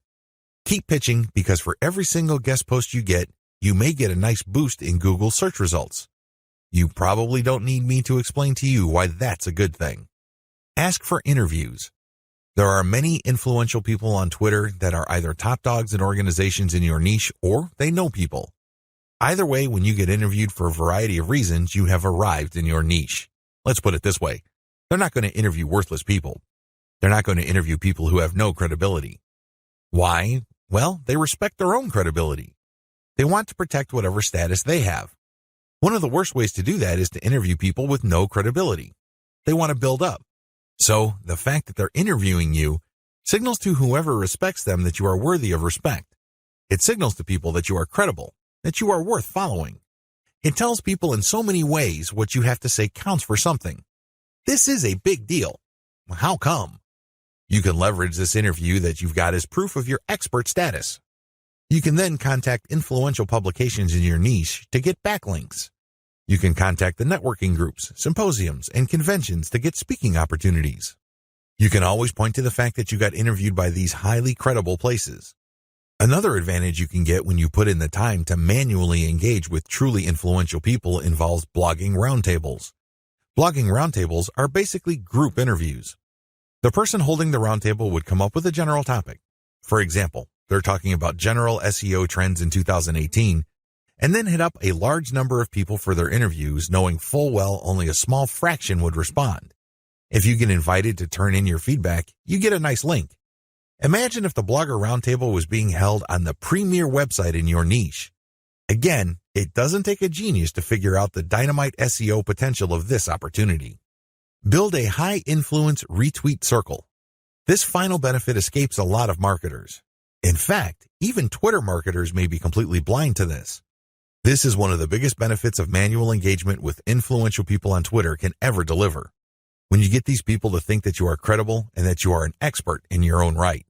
Keep pitching because for every single guest post you get, you may get a nice boost in Google search results. You probably don't need me to explain to you why that's a good thing. Ask for interviews. There are many influential people on Twitter that are either top dogs in organizations in your niche or they know people. Either way, when you get interviewed for a variety of reasons, you have arrived in your niche. Let's put it this way. They're not going to interview worthless people. They're not going to interview people who have no credibility. Why? Well, they respect their own credibility. They want to protect whatever status they have. One of the worst ways to do that is to interview people with no credibility. They want to build up. So, the fact that they're interviewing you signals to whoever respects them that you are worthy of respect. It signals to people that you are credible, that you are worth following. It tells people in so many ways what you have to say counts for something. This is a big deal. How come? You can leverage this interview that you've got as proof of your expert status. You can then contact influential publications in your niche to get backlinks. You can contact the networking groups, symposiums, and conventions to get speaking opportunities. You can always point to the fact that you got interviewed by these highly credible places. Another advantage you can get when you put in the time to manually engage with truly influential people involves blogging roundtables. Blogging roundtables are basically group interviews. The person holding the roundtable would come up with a general topic. For example, they're talking about general SEO trends in 2018, and then hit up a large number of people for their interviews, knowing full well only a small fraction would respond. If you get invited to turn in your feedback, you get a nice link. Imagine if the blogger roundtable was being held on the premier website in your niche. Again, It doesn't take a genius to figure out the dynamite SEO potential of this opportunity. Build a high-influence retweet circle. This final benefit escapes a lot of marketers. In fact, even Twitter marketers may be completely blind to this. This is one of the biggest benefits of manual engagement with influential people on Twitter can ever deliver. When you get these people to think that you are credible and that you are an expert in your own right.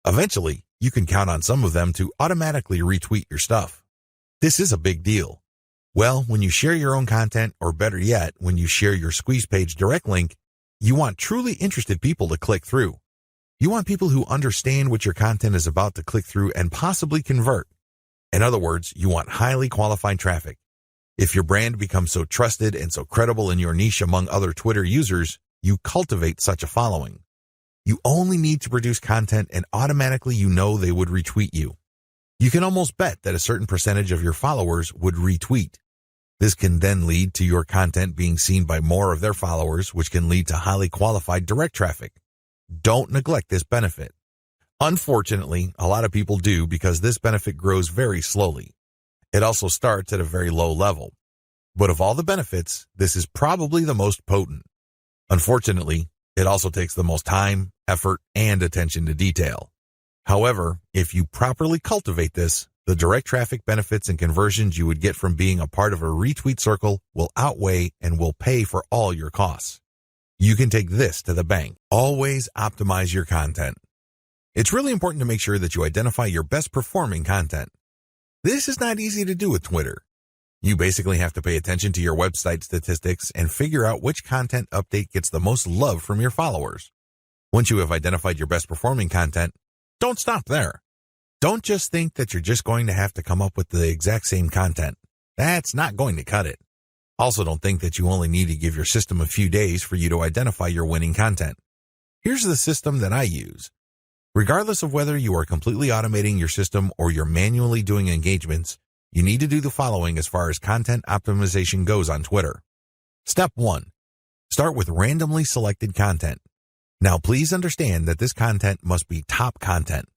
Eventually, you can count on some of them to automatically retweet your stuff. This is a big deal. Well, when you share your own content, or better yet, when you share your squeeze page direct link, you want truly interested people to click through. You want people who understand what your content is about to click through and possibly convert. In other words, you want highly qualified traffic. If your brand becomes so trusted and so credible in your niche among other Twitter users, you cultivate such a following. You only need to produce content and automatically you know they would retweet you. You can almost bet that a certain percentage of your followers would retweet. This can then lead to your content being seen by more of their followers, which can lead to highly qualified direct traffic. Don't neglect this benefit. Unfortunately, a lot of people do because this benefit grows very slowly. It also starts at a very low level. But of all the benefits, this is probably the most potent. Unfortunately, it also takes the most time, effort, and attention to detail. However, if you properly cultivate this, the direct traffic benefits and conversions you would get from being a part of a retweet circle will outweigh and will pay for all your costs. You can take this to the bank. Always optimize your content. It's really important to make sure that you identify your best performing content. This is not easy to do with Twitter. You basically have to pay attention to your website statistics and figure out which content update gets the most love from your followers. Once you have identified your best performing content, don't stop there. Don't just think that you're just going to have to come up with the exact same content. That's not going to cut it. Also, don't think that you only need to give your system a few days for you to identify your winning content. Here's the system that I use. Regardless of whether you are completely automating your system or you're manually doing engagements, you need to do the following as far as content optimization goes on Twitter. Step 1. Start with randomly selected content. Now, please understand that this content must be top content.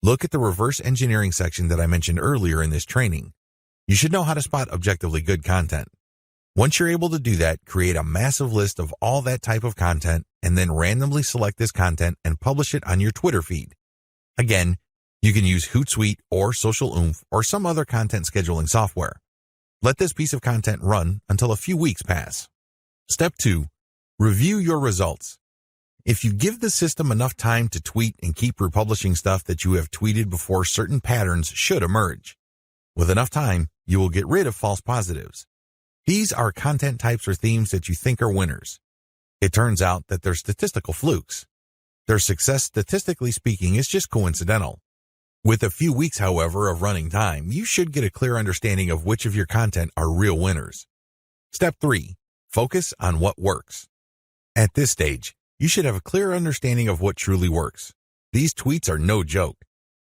Look at the reverse engineering section that I mentioned earlier in this training. You should know how to spot objectively good content. Once you're able to do that, create a massive list of all that type of content and then randomly select this content and publish it on your Twitter feed. Again, you can use Hootsuite or Social Oomph or some other content scheduling software. Let this piece of content run until a few weeks pass. Step 2. Review your results. If you give the system enough time to tweet and keep republishing stuff that you have tweeted before, certain patterns should emerge. With enough time, you will get rid of false positives. These are content types or themes that you think are winners. It turns out that they're statistical flukes. Their success, statistically speaking, is just coincidental. With a few weeks, however, of running time, you should get a clear understanding of which of your content are real winners. Step 3. Focus on what works. At this stage, you should have a clear understanding of what truly works. These tweets are no joke.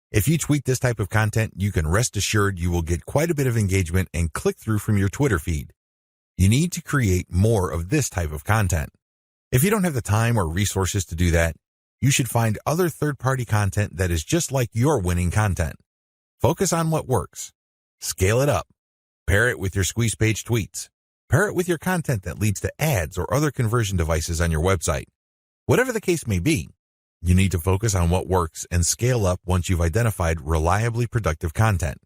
If you tweet this type of content, you can rest assured you will get quite a bit of engagement and click-through from your Twitter feed. You need to create more of this type of content. If you don't have the time or resources to do that, you should find other third-party content that is just like your winning content. Focus on what works. Scale it up. Pair it with your squeeze page tweets. Pair it with your content that leads to ads or other conversion devices on your website. Whatever the case may be, you need to focus on what works and scale up once you've identified reliably productive content.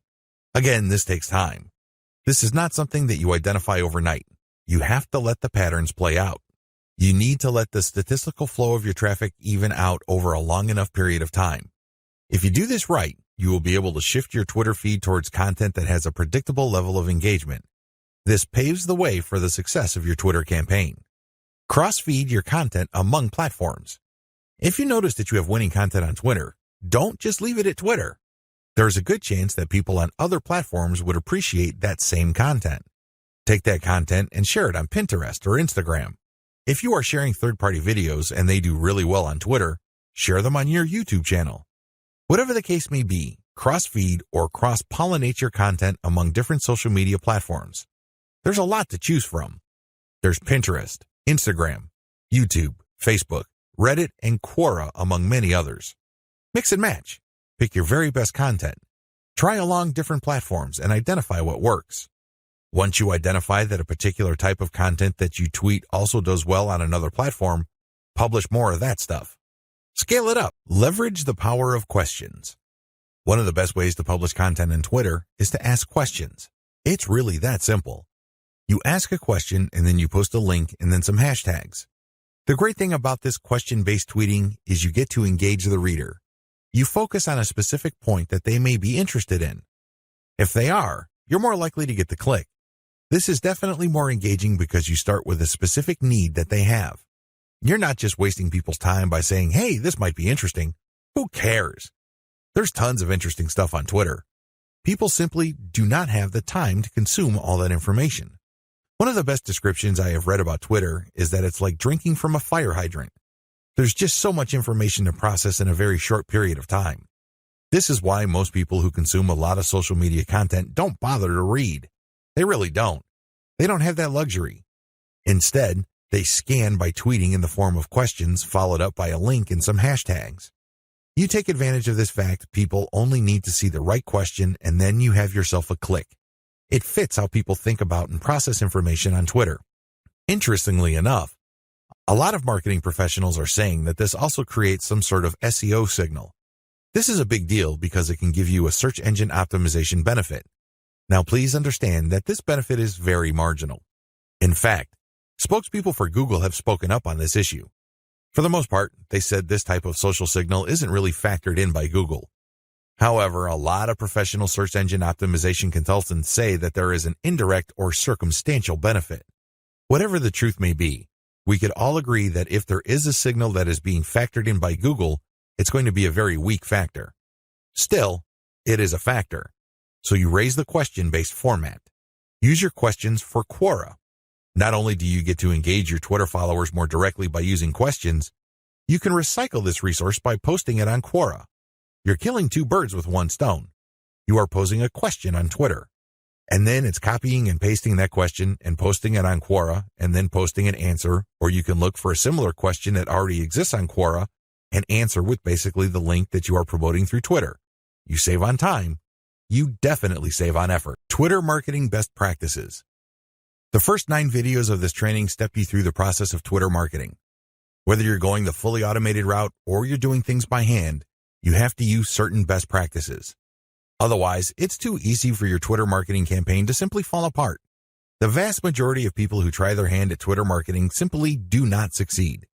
Again, this takes time. This is not something that you identify overnight. You have to let the patterns play out. You need to let the statistical flow of your traffic even out over a long enough period of time. If you do this right, you will be able to shift your Twitter feed towards content that has a predictable level of engagement. This paves the way for the success of your Twitter campaign. Cross-feed your content among platforms. If you notice that you have winning content on Twitter, don't just leave it at Twitter. There's a good chance that people on other platforms would appreciate that same content. Take that content and share it on Pinterest or Instagram. If you are sharing third-party videos and they do really well on Twitter, share them on your YouTube channel. Whatever the case may be, cross-feed or cross-pollinate your content among different social media platforms. There's a lot to choose from. There's Pinterest, Instagram, YouTube, Facebook, Reddit, and Quora, among many others. Mix and match. Pick your very best content. Try along different platforms and identify what works. Once you identify that a particular type of content that you tweet also does well on another platform, publish more of that stuff. Scale it up. Leverage the power of questions. One of the best ways to publish content on Twitter is to ask questions. It's really that simple. You ask a question and then you post a link and then some hashtags. The great thing about this question-based tweeting is you get to engage the reader. You focus on a specific point that they may be interested in. If they are, you're more likely to get the click. This is definitely more engaging because you start with a specific need that they have. You're not just wasting people's time by saying, hey, this might be interesting. Who cares? There's tons of interesting stuff on Twitter. People simply do not have the time to consume all that information. One of the best descriptions I have read about Twitter is that it's like drinking from a fire hydrant. There's just so much information to process in a very short period of time. This is why most people who consume a lot of social media content don't bother to read. They really don't. They don't have that luxury. Instead, they scan by tweeting in the form of questions followed up by a link and some hashtags. You take advantage of this fact people only need to see the right question and then you have yourself a click. It fits how people think about and process information on Twitter. Interestingly enough, a lot of marketing professionals are saying that this also creates some sort of SEO signal. This is a big deal because it can give you a search engine optimization benefit. Now, please understand that this benefit is very marginal. In fact, spokespeople for Google have spoken up on this issue. For the most part, they said this type of social signal isn't really factored in by Google. However, a lot of professional search engine optimization consultants say that there is an indirect or circumstantial benefit. Whatever the truth may be, we could all agree that if there is a signal that is being factored in by Google, it's going to be a very weak factor. Still, it is a factor. So you raise the question-based format. Use your questions for Quora. Not only do you get to engage your Twitter followers more directly by using questions, you can recycle this resource by posting it on Quora. You're killing two birds with one stone. You are posing a question on Twitter, and then it's copying and pasting that question and posting it on Quora and then posting an answer, or you can look for a similar question that already exists on Quora and answer with basically the link that you are promoting through Twitter. You save on time. You definitely save on effort. Twitter marketing best practices. The first 9 videos of this training step you through the process of Twitter marketing. Whether you're going the fully automated route or you're doing things by hand, you have to use certain best practices. Otherwise, it's too easy for your Twitter marketing campaign to simply fall apart. The vast majority of people who try their hand at Twitter marketing simply do not succeed.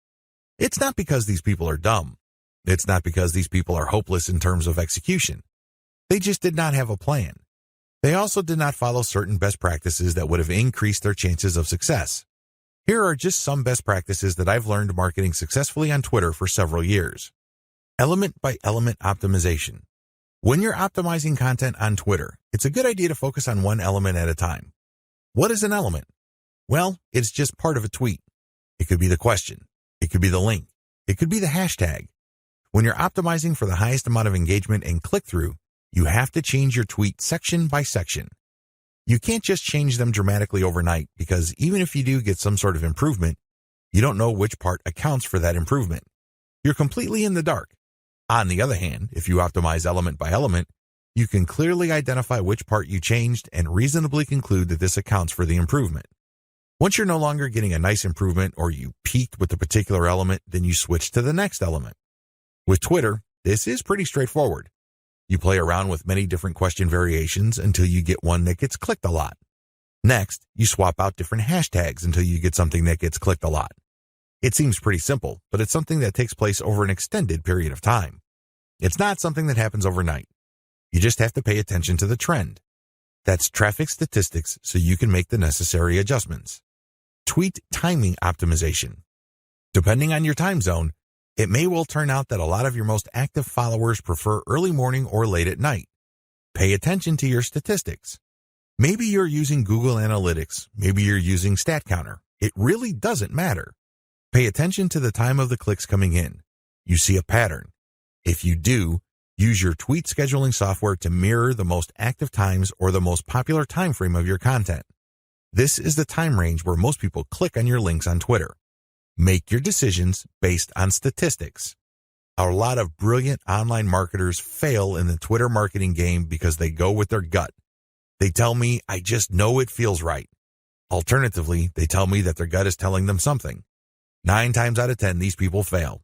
It's not because these people are dumb. It's not because these people are hopeless in terms of execution. They just did not have a plan. They also did not follow certain best practices that would have increased their chances of success. Here are just some best practices that I've learned marketing successfully on Twitter for several years. Element by element optimization. When you're optimizing content on Twitter, it's a good idea to focus on one element at a time. What is an element? Well, it's just part of a tweet. It could be the question. It could be the link. It could be the hashtag. When you're optimizing for the highest amount of engagement and click-through, you have to change your tweet section by section. You can't just change them dramatically overnight because even if you do get some sort of improvement, you don't know which part accounts for that improvement. You're completely in the dark. On the other hand, if you optimize element by element, you can clearly identify which part you changed and reasonably conclude that this accounts for the improvement. Once you're no longer getting a nice improvement or you peaked with a particular element, then you switch to the next element. With Twitter, this is pretty straightforward. You play around with many different question variations until you get one that gets clicked a lot. Next, you swap out different hashtags until you get something that gets clicked a lot. It seems pretty simple, but it's something that takes place over an extended period of time. It's not something that happens overnight. You just have to pay attention to the trend. That's traffic statistics so you can make the necessary adjustments. Tweet timing optimization. Depending on your time zone, it may well turn out that a lot of your most active followers prefer early morning or late at night. Pay attention to your statistics. Maybe you're using Google Analytics. Maybe you're using StatCounter. It really doesn't matter. Pay attention to the time of the clicks coming in. You see a pattern. If you do, use your tweet scheduling software to mirror the most active times or the most popular time frame of your content. This is the time range where most people click on your links on Twitter. Make your decisions based on statistics. A lot of brilliant online marketers fail in the Twitter marketing game because they go with their gut. They tell me, I just know it feels right. Alternatively, they tell me that their gut is telling them something. 9 times out of 10, these people fail.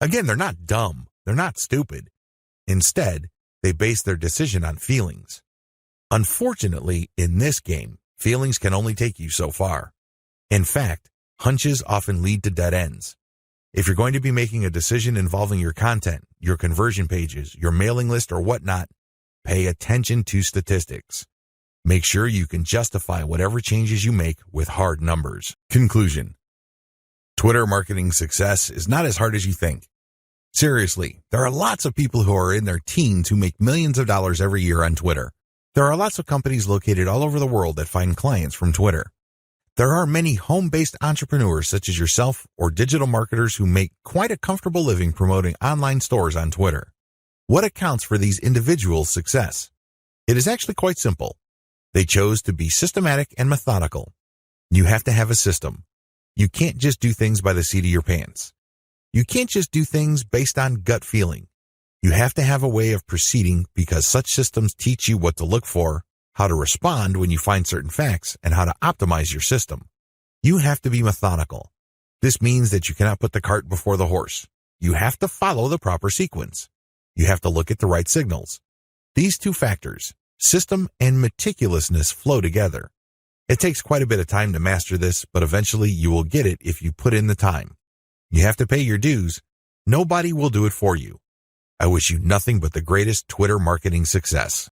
Again, they're not dumb. They're not stupid. Instead, they base their decision on feelings. Unfortunately, in this game, feelings can only take you so far. In fact, hunches often lead to dead ends. If you're going to be making a decision involving your content, your conversion pages, your mailing list, or whatnot, pay attention to statistics. Make sure you can justify whatever changes you make with hard numbers. Conclusion. Twitter marketing success is not as hard as you think. Seriously, there are lots of people who are in their teens who make millions of dollars every year on Twitter. There are lots of companies located all over the world that find clients from Twitter. There are many home-based entrepreneurs such as yourself or digital marketers who make quite a comfortable living promoting online stores on Twitter. What accounts for these individuals' success? It is actually quite simple. They chose to be systematic and methodical. You have to have a system. You can't just do things by the seat of your pants. You can't just do things based on gut feeling. You have to have a way of proceeding because such systems teach you what to look for, how to respond when you find certain facts, and how to optimize your system. You have to be methodical. This means that you cannot put the cart before the horse. You have to follow the proper sequence. You have to look at the right signals. These two factors, system and meticulousness, flow together. It takes quite a bit of time to master this, but eventually you will get it if you put in the time. You have to pay your dues. Nobody will do it for you. I wish you nothing but the greatest Twitter marketing success.